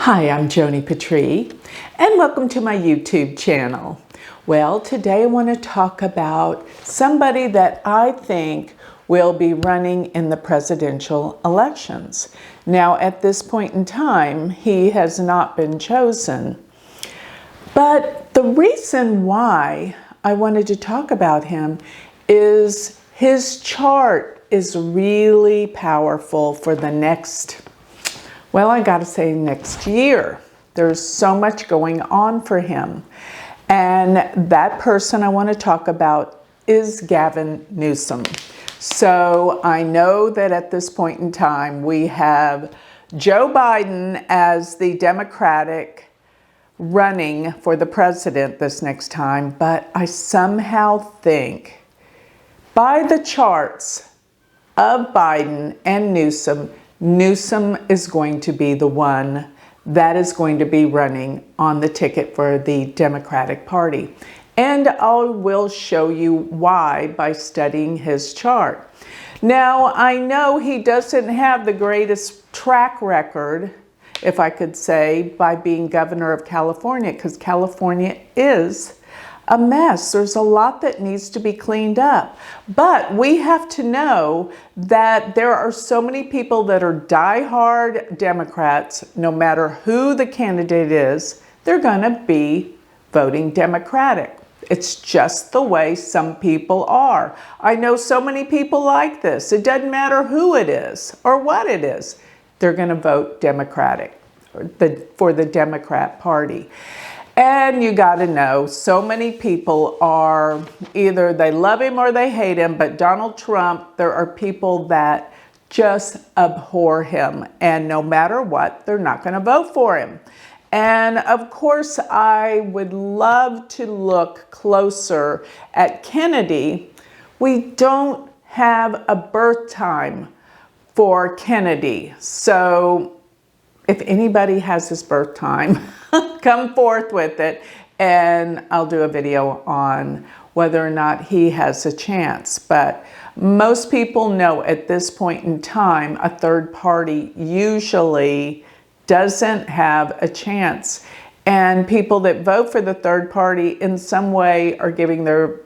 Hi, I'm Joni Patry, and welcome to my YouTube channel. Well, today I want to talk about somebody that I think will be running in the presidential elections. Now, at this point in time, he has not been chosen. But the reason why I wanted to talk about him is his chart is really powerful for the next, well, I gotta say next year. There's so much going on for him. And that person I want to talk about is Gavin Newsom. So I know that at this point in time, we have Joe Biden as the Democratic running for the president this next time, but I somehow think by the charts of Biden and Newsom, Newsom is going to be the one that is going to be running on the ticket for the Democratic Party. And I will show you why by studying his chart. Now, I know he doesn't have the greatest track record, if I could say, by being governor of California, because California is a mess. There's a lot that needs to be cleaned up. But we have to know that there are so many people that are diehard Democrats, no matter who the candidate is, they're going to be voting Democratic. It's just the way some people are. I know so many people like this. It doesn't matter who it is or what it is. They're going to vote Democratic for the Democrat Party. And you got to know, so many people are either they love him or they hate him, but Donald Trump, there are people that just abhor him. And no matter what, they're not going to vote for him. And of course, I would love to look closer at Kennedy. We don't have a birth time for Kennedy. So if anybody has his birth time, come forth with it, and I'll do a video on whether or not he has a chance. But most people know at this point in time, a third party usually doesn't have a chance. And people that vote for the third party in some way are giving their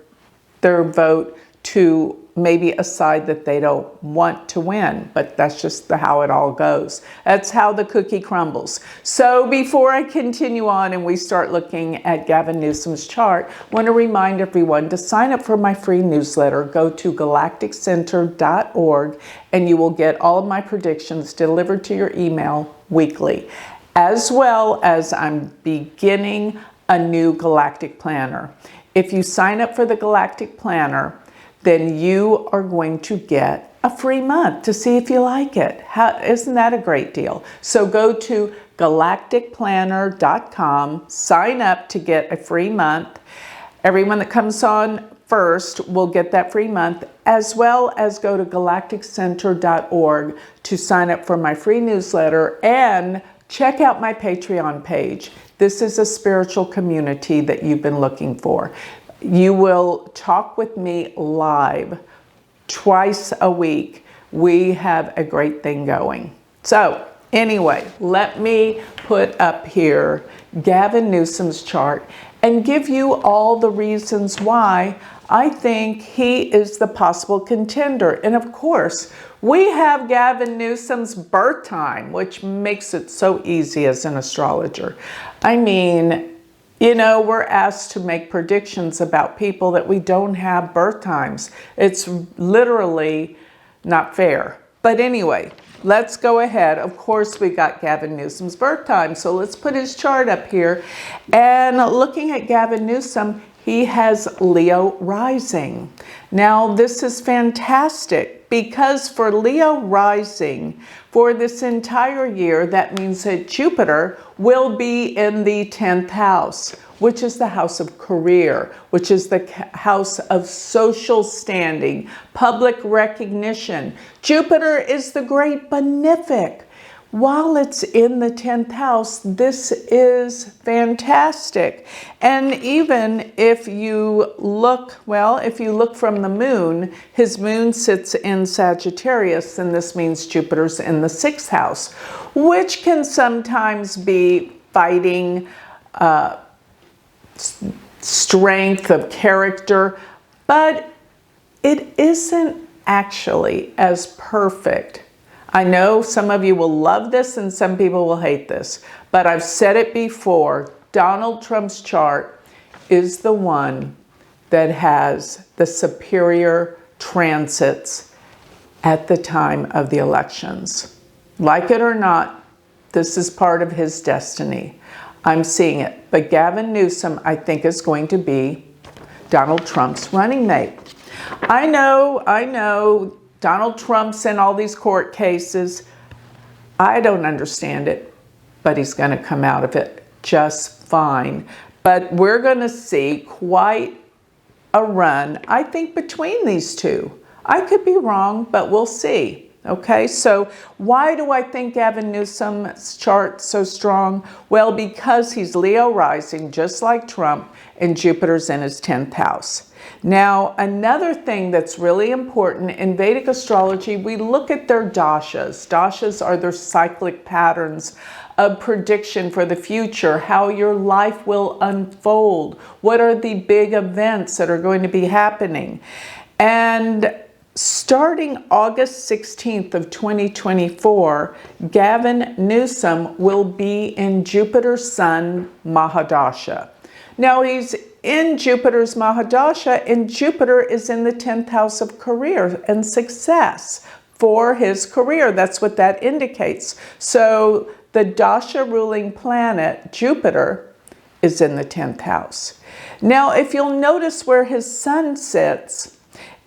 vote to maybe a side that they don't want to win, but that's just how it all goes. That's how the cookie crumbles. So before I continue on and we start looking at Gavin Newsom's chart, I want to remind everyone to sign up for my free newsletter. Go to galacticcenter.org and you will get all of my predictions delivered to your email weekly, as well as I'm beginning a new galactic planner. If you sign up for the galactic planner, then you are going to get a free month to see if you like it. Isn't that a great deal? So go to galacticplanner.com, sign up to get a free month. Everyone that comes on first will get that free month, as well as go to galacticcenter.org to sign up for my free newsletter and check out my Patreon page. This is a spiritual community that you've been looking for. You will talk with me live twice a week. We have a great thing going. So anyway, let me put up here Gavin Newsom's chart and give you all the reasons why I think he is the possible contender. And of course, we have Gavin Newsom's birth time, which makes it so easy as an astrologer. I mean, you know, we're asked to make predictions about people that we don't have birth times. It's literally not fair. But anyway, let's go ahead. Of course, we got Gavin Newsom's birth time. So let's put his chart up here. And looking at Gavin Newsom, he has Leo rising. Now, this is fantastic because for Leo rising, for this entire year, that means that Jupiter will be in the 10th house, which is the house of career, which is the house of social standing, public recognition. Jupiter is the great benefic. while it's in the 10th house, this is fantastic. And even if you look, well, if you look from the moon, his moon sits in Sagittarius, and this means Jupiter's in the 6th house, which can sometimes be fighting, strength of character, but it isn't actually as perfect. I know some of you will love this and some people will hate this, but I've said it before, Donald Trump's chart is the one that has the superior transits at the time of the elections. Like it or not, this is part of his destiny. I'm seeing it. But Gavin Newsom, I think, is going to be Donald Trump's running mate. I know, Donald Trump's in all these court cases. I don't understand it, but he's going to come out of it just fine. But we're going to see quite a run, I think, between these two. I could be wrong, but we'll see. Okay, so why do I think Gavin Newsom's chart so strong? Well, because he's Leo rising, just like Trump, and Jupiter's in his 10th house. Now, another thing that's really important in Vedic astrology, we look at their dashas. Dashas are their cyclic patterns of prediction for the future, how your life will unfold, what are the big events that are going to be happening. And starting August 16th of 2024, Gavin Newsom will be in Jupiter's Sun Mahadasha. Now he's in Jupiter's Mahadasha, and Jupiter is in the 10th house of career and success for his career. That's what that indicates. So the Dasha ruling planet, Jupiter, is in the 10th house. Now, if you'll notice where his sun sits,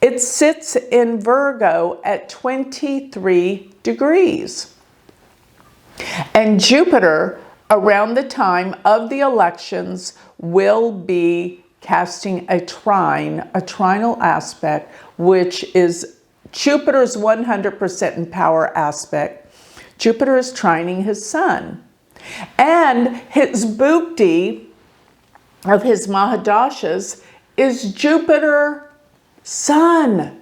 it sits in Virgo at 23 degrees. And Jupiter, around the time of the elections, will be casting a trinal aspect, which is Jupiter's 100% in power aspect. Jupiter is trining his sun. And his bhukti of his Mahadashas is Jupiter Sun.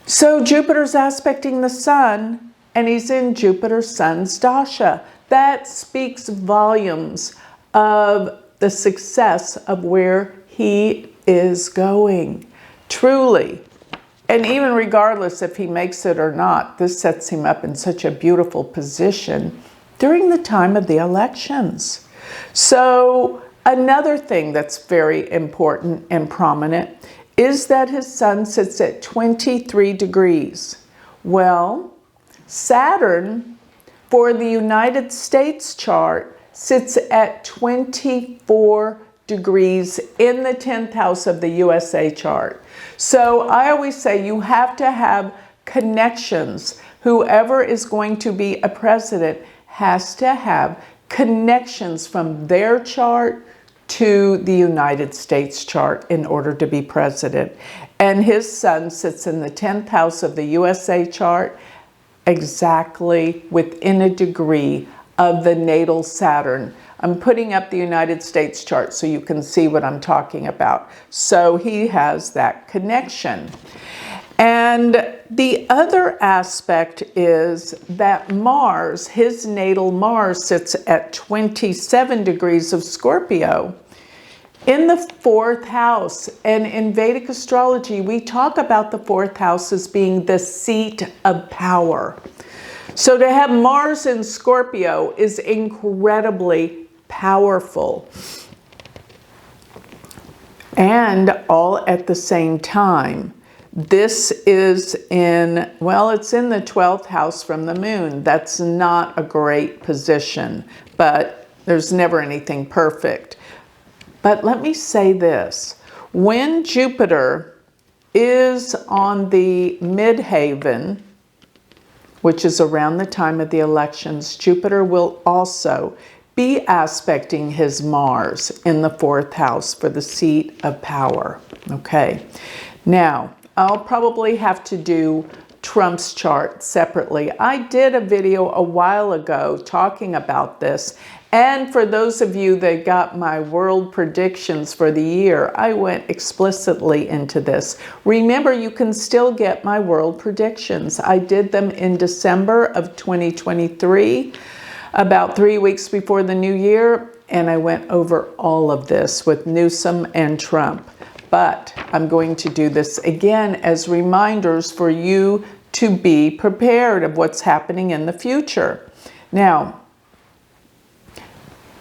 So Jupiter's aspecting the sun, and he's in Jupiter Sun's dasha. That speaks volumes of the success of where he is going. Truly. And even regardless if he makes it or not, this sets him up in such a beautiful position during the time of the elections. So another thing that's very important and prominent is that his sun sits at 23 degrees. Well, Saturn, for the United States chart, sits at 24 degrees in the 10th house of the USA chart. So I always say you have to have connections. Whoever is going to be a president has to have connections from their chart to the United States chart in order to be president. And his sun sits in the 10th house of the USA chart, exactly within a degree of the natal Saturn. I'm putting up the United States chart so you can see what I'm talking about. So he has that connection. And the other aspect is that Mars, his natal Mars, sits at 27 degrees of Scorpio in the 4th house. And in Vedic astrology, we talk about the 4th house as being the seat of power. So to have Mars in Scorpio is incredibly powerful. And all at the same time. This is in, well, it's in the 12th house from the moon. That's not a great position, but there's never anything perfect. But let me say this. When Jupiter is on the midheaven, which is around the time of the elections, Jupiter will also be aspecting his Mars in the 4th house for the seat of power. Okay. Now, I'll probably have to do Trump's chart separately. I did a video a while ago talking about this. And for those of you that got my world predictions for the year, I went explicitly into this. Remember, you can still get my world predictions. I did them in December of 2023, about 3 weeks before the new year, and I went over all of this with Newsom and Trump. But I'm going to do this again as reminders for you to be prepared of what's happening in the future. Now,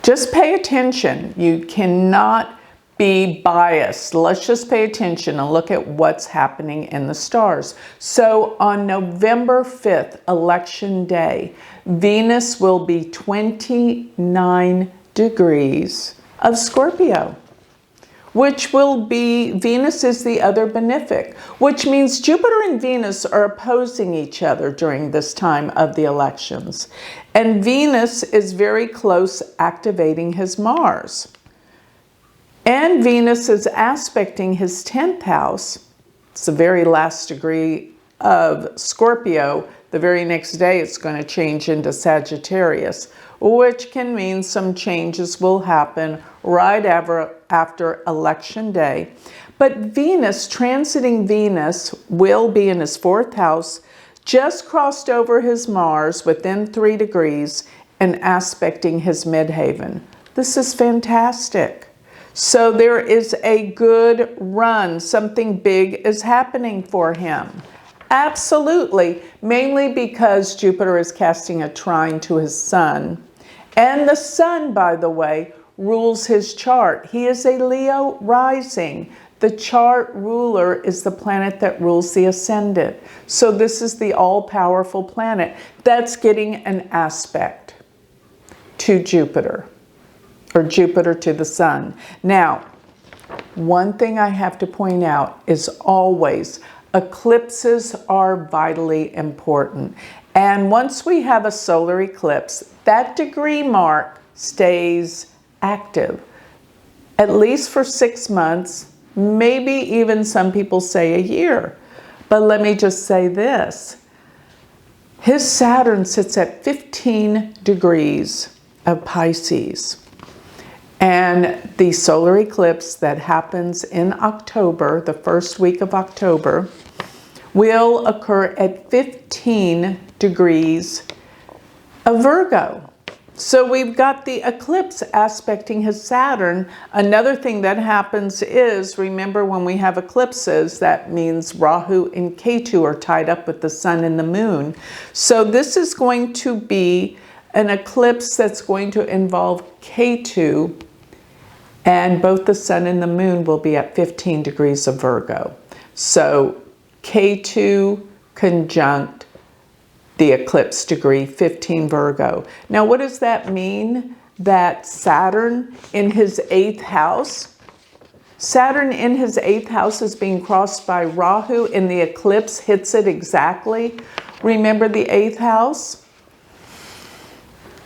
just pay attention. You cannot be biased. Let's just pay attention and look at what's happening in the stars. So on November 5th, election day, Venus will be 29 degrees of Scorpio, which will be, Venus is the other benefic, which means Jupiter and Venus are opposing each other during this time of the elections. And Venus is very close activating his Mars. And Venus is aspecting his 10th house. It's the very last degree of Scorpio. The very next day it's going to change into Sagittarius, which can mean some changes will happen right after election day. But Venus, transiting Venus, will be in his 4th house, just crossed over his Mars within 3 degrees and aspecting his midheaven. This is fantastic. So there is a good run. Something big is happening for him. Absolutely, mainly because Jupiter is casting a trine to his sun. And the sun, by the way, rules his chart. He is a Leo rising. The chart ruler is the planet that rules the ascendant. So this is the all-powerful planet that's getting an aspect to Jupiter, or Jupiter to the sun. Now, one thing I have to point out is always eclipses are vitally important. And once we have a solar eclipse, that degree mark stays active, at least for 6 months, maybe even some people say a year. But let me just say this. His Saturn sits at 15 degrees of Pisces. And the solar eclipse that happens in October, the first week of October, will occur at 15 degrees of Virgo. So we've got the eclipse aspecting his Saturn. Another thing that happens is, remember when we have eclipses, that means Rahu and Ketu are tied up with the sun and the moon. So this is going to be an eclipse that's going to involve Ketu, and both the sun and the moon will be at 15 degrees of Virgo. So Ketu conjunct the eclipse degree, 15 Virgo. Now, what does that mean? That Saturn in his 8th house, Saturn in his 8th house is being crossed by Rahu, and the eclipse hits it exactly. Remember the 8th house?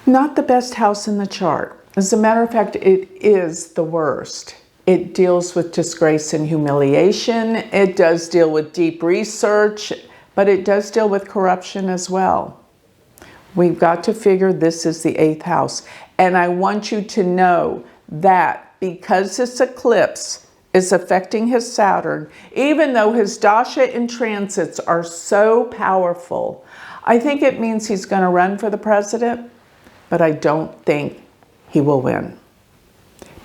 Not the best house in the chart. As a matter of fact, it is the worst. It deals with disgrace and humiliation. It does deal with deep research, but it does deal with corruption as well. We've got to figure this is the 8th house. And I want you to know that because this eclipse is affecting his Saturn, even though his dasha and transits are so powerful, I think it means he's going to run for the president, but I don't think he will win.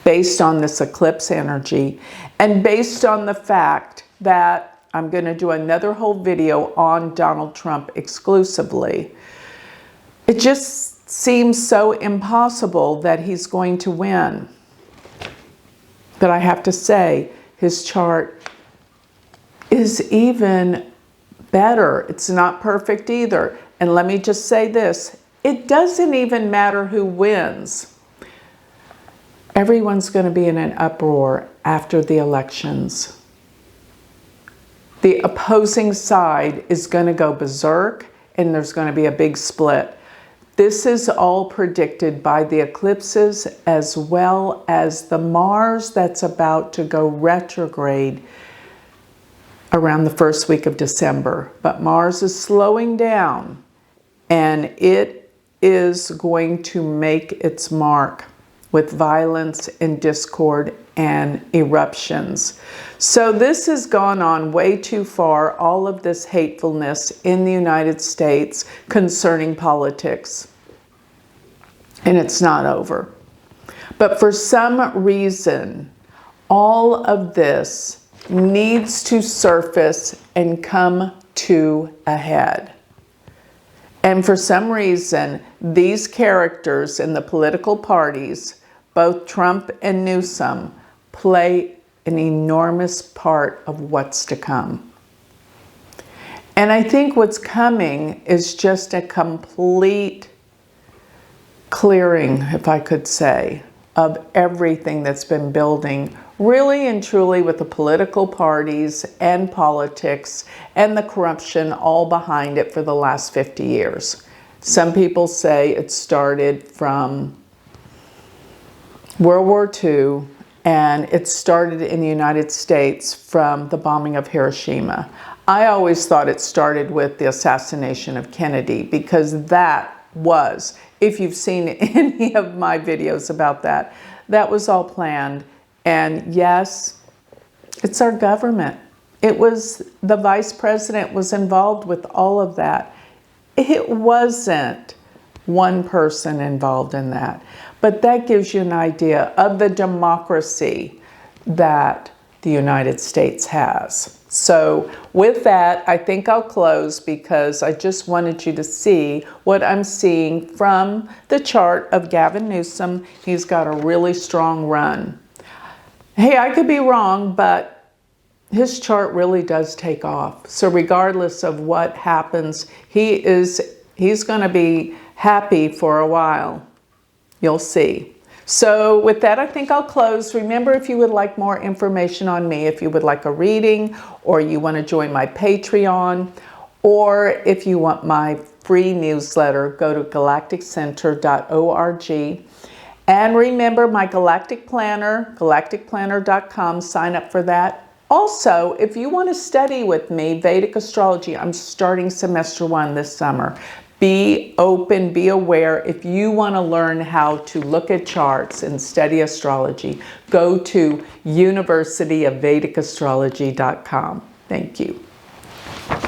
Based on this eclipse energy, and based on the fact that I'm going to do another whole video on Donald Trump exclusively. It just seems so impossible that he's going to win. But I have to say, his chart is even better. It's not perfect either. And let me just say this, it doesn't even matter who wins. Everyone's going to be in an uproar after the elections. The opposing side is going to go berserk, and there's going to be a big split. This is all predicted by the eclipses as well as the Mars that's about to go retrograde around the first week of December. But Mars is slowing down, and it is going to make its mark with violence and discord and eruptions. So this has gone on way too far, all of this hatefulness in the United States concerning politics. And it's not over. But for some reason, all of this needs to surface and come to a head. And for some reason, these characters in the political parties, both Trump and Newsom, play an enormous part of what's to come. And I think what's coming is just a complete clearing, if I could say, of everything that's been building really and truly with the political parties and politics and the corruption all behind it for the last 50 years. Some people say it started from World War II, and it started in the United States from the bombing of Hiroshima. I always thought it started with the assassination of Kennedy, because that was, if you've seen any of my videos about that, that was all planned. And yes, it's our government. It was, the vice president was involved with all of that. It wasn't one person involved in that. But that gives you an idea of the democracy that the United States has. So with that, I think I'll close, because I just wanted you to see what I'm seeing from the chart of Gavin Newsom. He's got a really strong run. Hey, I could be wrong, but his chart really does take off. So regardless of what happens, he's going to be happy for a while. You'll see. So with that, I think I'll close. Remember, if you would like more information on me, if you would like a reading, or you want to join my Patreon, or if you want my free newsletter, go to galacticcenter.org. And remember my Galactic Planner, galacticplanner.com, sign up for that. Also, if you want to study with me Vedic astrology, I'm starting semester 1 this summer. Be open, be aware. If you want to learn how to look at charts and study astrology, go to universityofvedicastrology.com. Thank you.